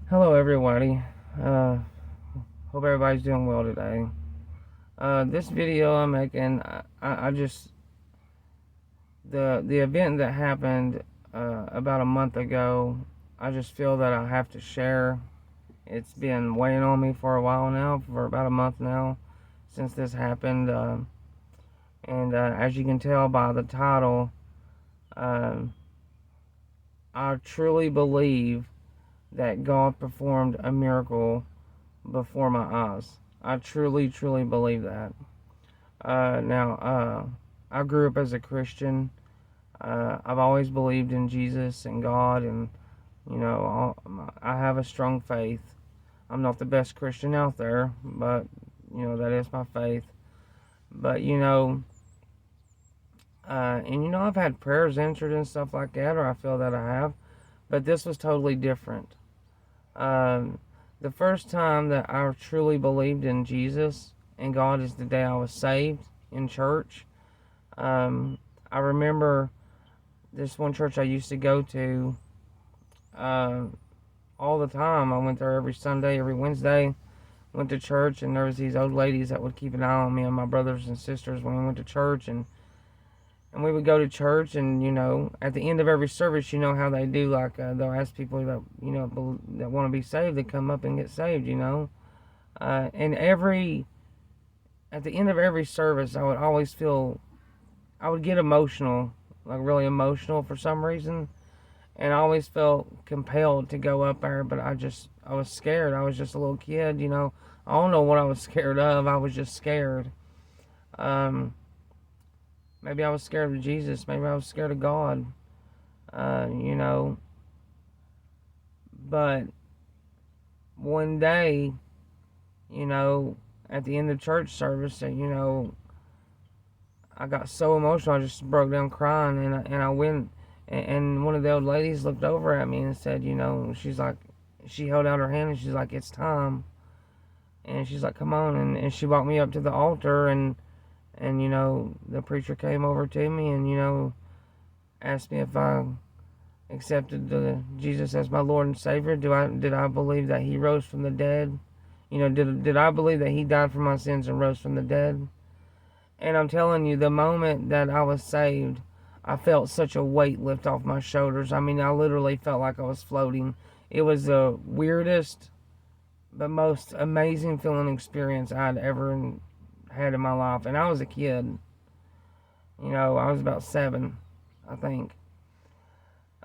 Hello, everybody. Uh, Hope everybody's doing well today. This video I'm making, I just the event that happened about a month ago. I just feel that I have to share. It's been weighing on me for a while now, for about a month now, since this happened. And as you can tell by the title, uh, I truly believe that God performed a miracle before my eyes. I truly, truly believe that. I grew up as a Christian. I've always believed in Jesus and God, and I have a strong faith. I'm not the best Christian out there, but that is my faith. But I've had prayers answered and stuff like that, or I feel that I have. But this was totally different. Um, the first time that I truly believed in Jesus and God is the day I was saved in church. I remember this one church I used to go to uh, all the time. I went there every Sunday, every Wednesday. Went to church, and there was these old ladies that would keep an eye on me and my brothers and sisters when we went to church, and we would go to church, and at the end of every service, you know how they do, like they'll ask people that that want to be saved to come up and get saved, and every at the end of every service, I would always feel I would get emotional, like really emotional for some reason, and I always felt compelled to go up there, but I was scared. I was just a little kid. I don't know what I was scared of. I was just scared. Um, Maybe I was scared of Jesus. Maybe I was scared of God. Uh, you know, but one day, you know, at the end of church service, I got so emotional. I just broke down crying, and I went, and one of the old ladies looked over at me and said, she's like, she held out her hand and she's like, it's time. And she's like, come on. And she walked me up to the altar, and the preacher came over to me and, asked me if I accepted Jesus as my Lord and Savior. Did I believe that He rose from the dead? Did I believe that He died for my sins and rose from the dead? And I'm telling you, the moment that I was saved, I felt such a weight lift off my shoulders. I mean, I literally felt like I was floating. It was the weirdest but most amazing feeling experience I'd ever had in my life. And I was a kid. I was about 7, I think.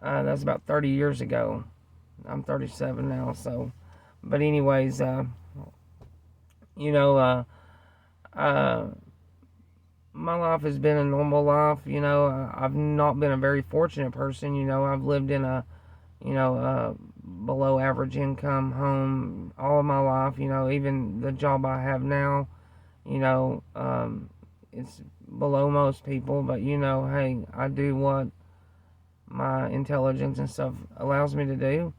That's about 30 years ago. I'm 37 now, so. But anyways, you know, uh, uh, my life has been a normal life. I've not been a very fortunate person. I've lived in a, below average income home all of my life. Even the job I have now, you know, um, it's below most people. But hey, I do what my intelligence and stuff allows me to do.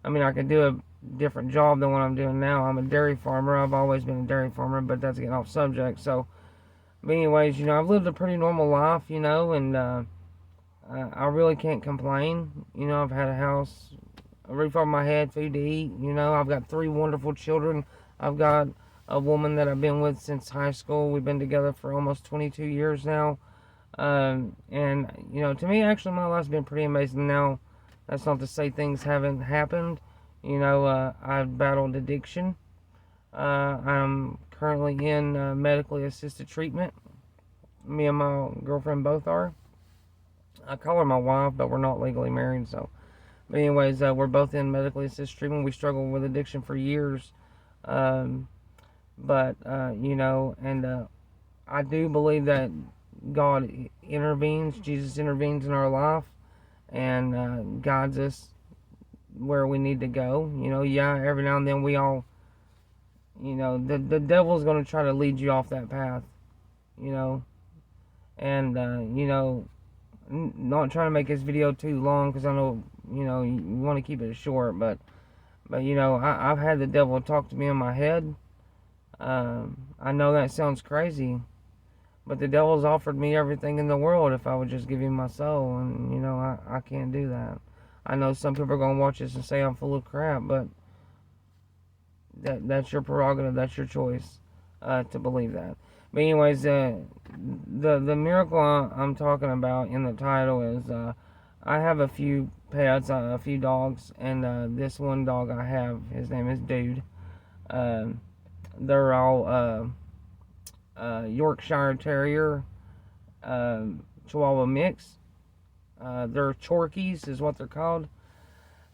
I mean, I could do a different job than what I'm doing now. I'm a dairy farmer. I've always been a dairy farmer, but that's getting off subject. So, but anyways, I've lived a pretty normal life, and I really can't complain. I've had a house, a roof over my head, food to eat. I've got 3 wonderful children. I've got a woman that I've been with since high school. We've been together for almost 22 years now. And to me, actually, my life's been pretty amazing. Now, that's not to say things haven't happened. I've battled addiction. I'm currently in medically assisted treatment. Me and my girlfriend both are. I call her my wife, but we're not legally married. So, but anyways, we're both in medically assisted treatment. We struggled with addiction for years, um, but and I do believe that God intervenes. Jesus intervenes in our life and guides us where we need to go. Yeah, every now and then we all, the devil's going to try to lead you off that path. You know, and not trying to make this video too long because I know you want to keep it short, but I've had the devil talk to me in my head. I know that sounds crazy, but the devil's offered me everything in the world if I would just give him my soul, and I can't do that. I know some people are gonna watch this and say I'm full of crap, but That's your prerogative. That's your choice to believe that. But anyways, the miracle I'm talking about in the title is I have a few pets, a few dogs, and this one dog I have, his name is Dude. Um they're all Yorkshire Terrier, Chihuahua mix. They're Chorkies, is what they're called.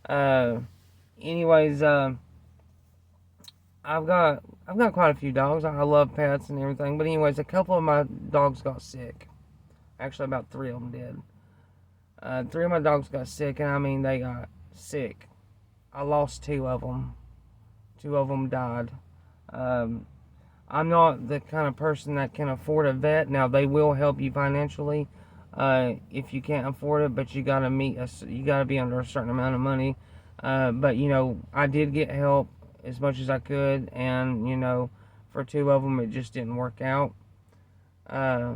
Uh, anyways, I've got quite a few dogs. I love pets and everything. But anyways, a couple of my dogs got sick. Actually, about three of them did. Three of my dogs got sick, and I mean they got sick. I lost two of them. Two of them died. Um, I'm not the kind of person that can afford a vet. Now they will help you financially if you can't afford it, but you gotta you gotta be under a certain amount of money. But you know, I did get help as much as I could, and you know, for two of them it just didn't work out. Uh,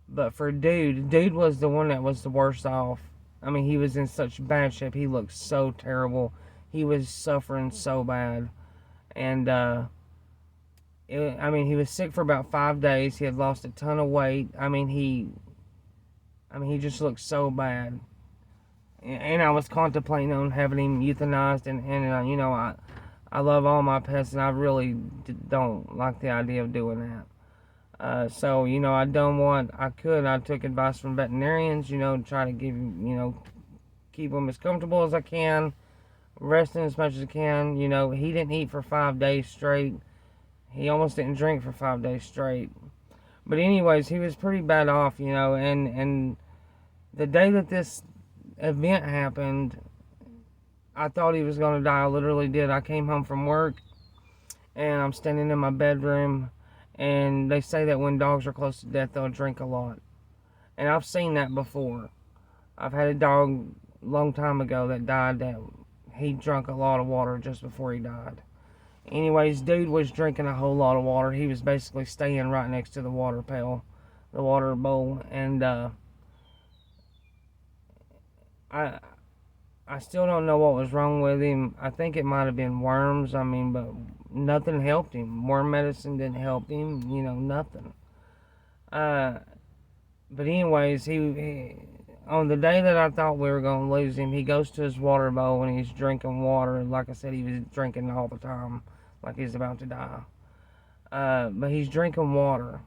but for Dude was the one that was the worst off. I mean, he was in such bad shape. He looked so terrible. He was suffering so bad, and I mean, he was sick for about 5 days. He had lost a ton of weight. He just looked so bad. And I was contemplating on having him euthanized. And you know, I love all my pets, and I really don't like the idea of doing that. So, you know, I took advice from veterinarians, you know, to try to keep him as comfortable as I can, resting as much as I can. You know, he didn't eat for 5 days straight. He almost didn't drink for 5 days straight. But anyways, he was pretty bad off, you know, and the day that this event happened, I thought he was going to die. I literally did. I came home from work, and I'm standing in my bedroom, and they say that when dogs are close to death, they'll drink a lot. And I've seen that before. I've had a dog a long time ago that died that he drank a lot of water just before he died. Anyways, Dude was drinking a whole lot of water. He was basically staying right next to the water pail, the water bowl, and I I still don't know what was wrong with him. I think it might have been worms. I mean, but nothing helped him. Worm medicine didn't help him. You know, nothing. Uh, but anyways, he on the day that I thought we were gonna lose him, he goes to his water bowl and he's drinking water. Like I said, he was drinking all the time, like he's about to die. But he's drinking water,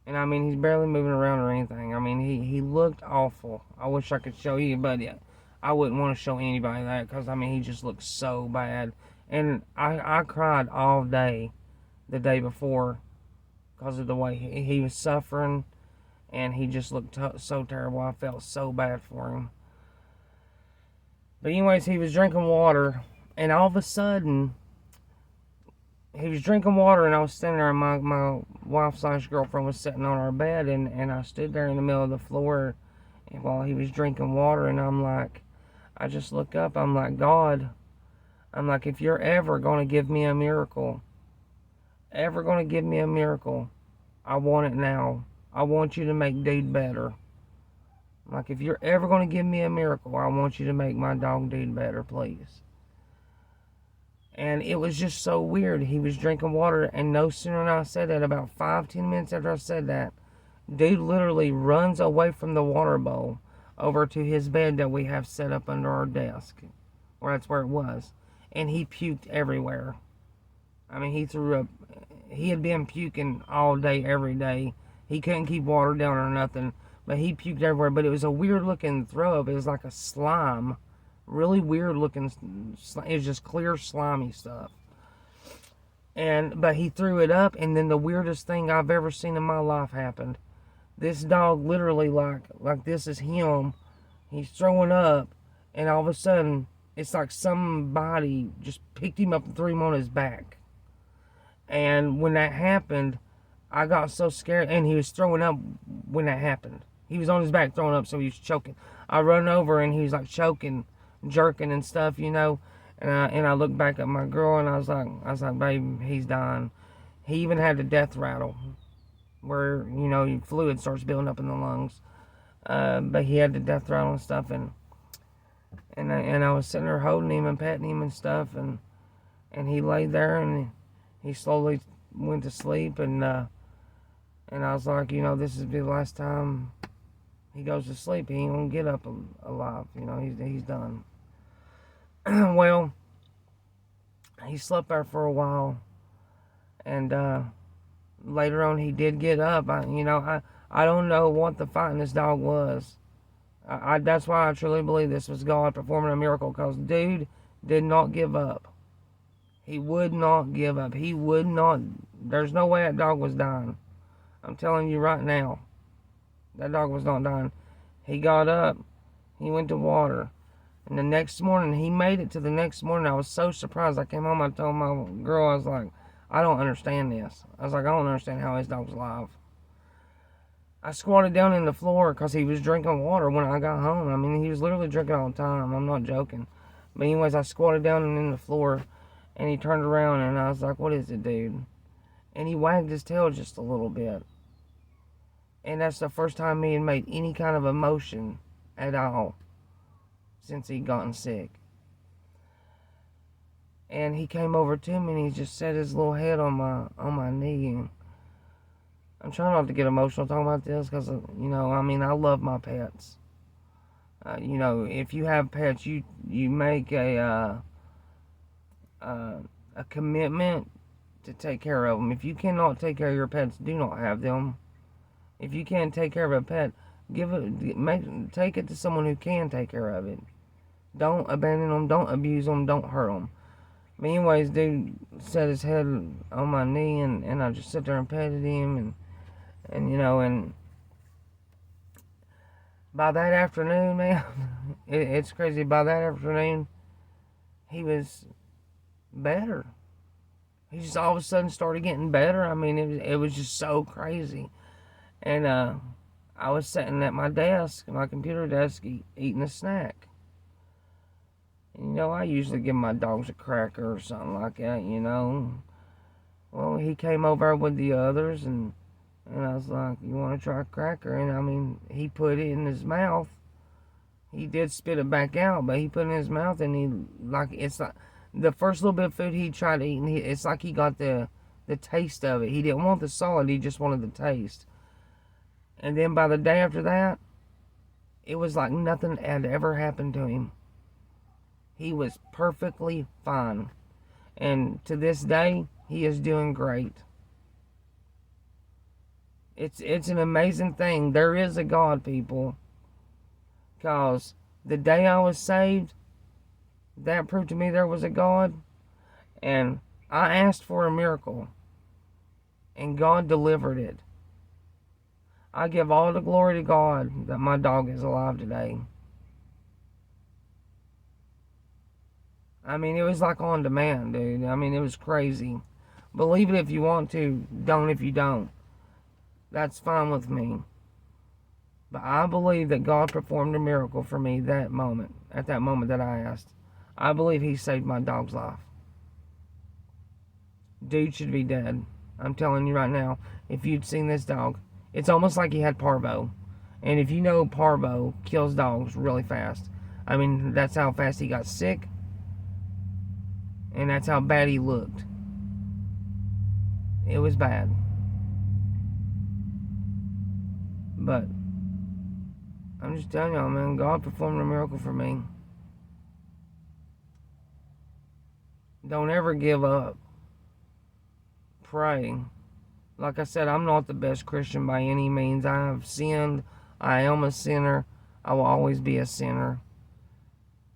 and I mean, he's barely moving around or anything. I mean, he looked awful. I wish I could show you, but yeah, I wouldn't want to show anybody that, because I mean, he just looked so bad. And I cried all day the day before because of the way he was suffering, and he just looked so terrible. I felt so bad for him. But anyways, he was drinking water, and all of a sudden, he was drinking water, and I was standing there, and my wife/girlfriend was sitting on our bed, and I stood there in the middle of the floor while he was drinking water, and I'm like, I just look up, I'm like, God, I'm like, if you're ever going to give me a miracle, I want it now. I want you to make Dude better. Like, if you're ever going to give me a miracle, I want you to make my dog Dude better, please. And it was just so weird. He was drinking water, and no sooner than I said that, about 5-10 minutes after I said that, Dude literally runs away from the water bowl over to his bed that we have set up under our desk, or that's where it was, and he puked everywhere. I mean, he threw up. He had been puking all day, every day. He couldn't keep water down or nothing, but he puked everywhere. But it was a weird looking throw up. It was like a slime, really weird looking. It was just clear slimy stuff. But he threw it up, and then the weirdest thing I've ever seen in my life happened. This dog literally, like this is him. He's throwing up, and all of a sudden, it's like somebody just picked him up and threw him on his back. And when that happened, I got so scared, and he was throwing up when that happened. He was on his back throwing up, so he was choking. I run over, and he was like choking, jerking and stuff, you know. And I looked back at my girl, and I was like, babe, he's dying. He even had the death rattle, where, you know, fluid starts building up in the lungs. But he had the death rattle and stuff, and I was sitting there holding him and petting him and stuff, and And he lay there and he slowly went to sleep. And I was like, you know, this is the last time he goes to sleep. He ain't gonna get up alive. You know, he's done. Well, he slept there for a while, and later on he did get up. I don't know what the fight in this dog was. That's why I truly believe this was God performing a miracle, because dude did not give up. He would not give up. He would not. There's no way that dog was dying. I'm telling you right now, that dog was not dying. He got up. He went to water. And the next morning, he made it to the next morning. I was so surprised. I came home, I told my girl, I was like, I don't understand this. I was like, I don't understand how his dog's alive. I squatted down in the floor because he was drinking water when I got home. I mean, he was literally drinking all the time. I'm not joking. But anyways, I squatted down in the floor, and he turned around, and I was like, what is it, dude? And he wagged his tail just a little bit. And that's the first time me had made any kind of emotion at all since he'd gotten sick. And he came over to me, and he just set his little head on my knee. And I'm trying not to get emotional talking about this because, you know, I mean, I love my pets. You know, if you have pets, you make a commitment to take care of them. If you cannot take care of your pets, do not have them. If you can't take care of a pet, take it to someone who can take care of it. Don't abandon them. Don't abuse them. Don't hurt them. But anyways, dude set his head on my knee, and I just sit there and petted him, and you know, and by that afternoon, man, it's crazy. By that afternoon, he was better. He just all of a sudden started getting better. I mean, it was just so crazy. And I was sitting at my desk, my computer desk, eating a snack. And, you know, I usually give my dogs a cracker or something like that, you know. Well, he came over with the others, and I was like, you want to try a cracker? And, I mean, he put it in his mouth. He did spit it back out, but he put it in his mouth, and it's like, the first little bit of food he tried to eat, it's like he got the taste of it. He didn't want the solid, he just wanted the taste. And then by the day after that, it was like nothing had ever happened to him. He was perfectly fine. And to this day, he is doing great. It's an amazing thing. There is a God, people. Because the day I was saved, that proved to me there was a God. And I asked for a miracle. And God delivered it. I give all the glory to God that my dog is alive today. I mean, it was like on demand, dude. I mean, it was crazy. Believe it if you want to. Don't if you don't. That's fine with me. But I believe that God performed a miracle for me at that moment that I asked. I believe he saved my dog's life. Dude should be dead. I'm telling you right now, if you'd seen this dog, it's almost like he had parvo. And if you know, parvo kills dogs really fast. I mean, that's how fast he got sick. And that's how bad he looked. It was bad. But I'm just telling y'all, man, God performed a miracle for me. Don't ever give up. Pray. Like I said, I'm not the best Christian by any means. I have sinned. I am a sinner. I will always be a sinner.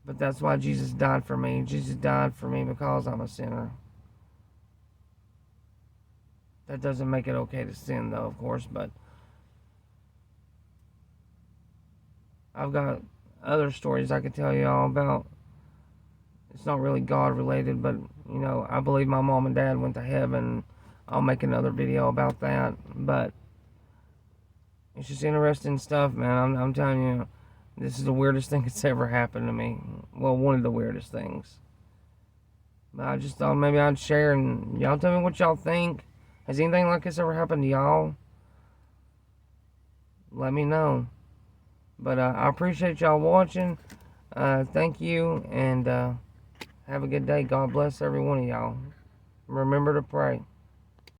But that's why Jesus died for me. Jesus died for me because I'm a sinner. That doesn't make it okay to sin, though, of course, but I've got other stories I could tell you all about. It's not really God related, but, you know, I believe my mom and dad went to heaven. I'll make another video about that, but it's just interesting stuff, man. I'm telling you, this is the weirdest thing that's ever happened to me. Well, one of the weirdest things. But I just thought maybe I'd share, and y'all tell me what y'all think. Has anything like this ever happened to y'all? Let me know. But I appreciate y'all watching. Thank you, and Have a good day. God bless every one of y'all. Remember to pray.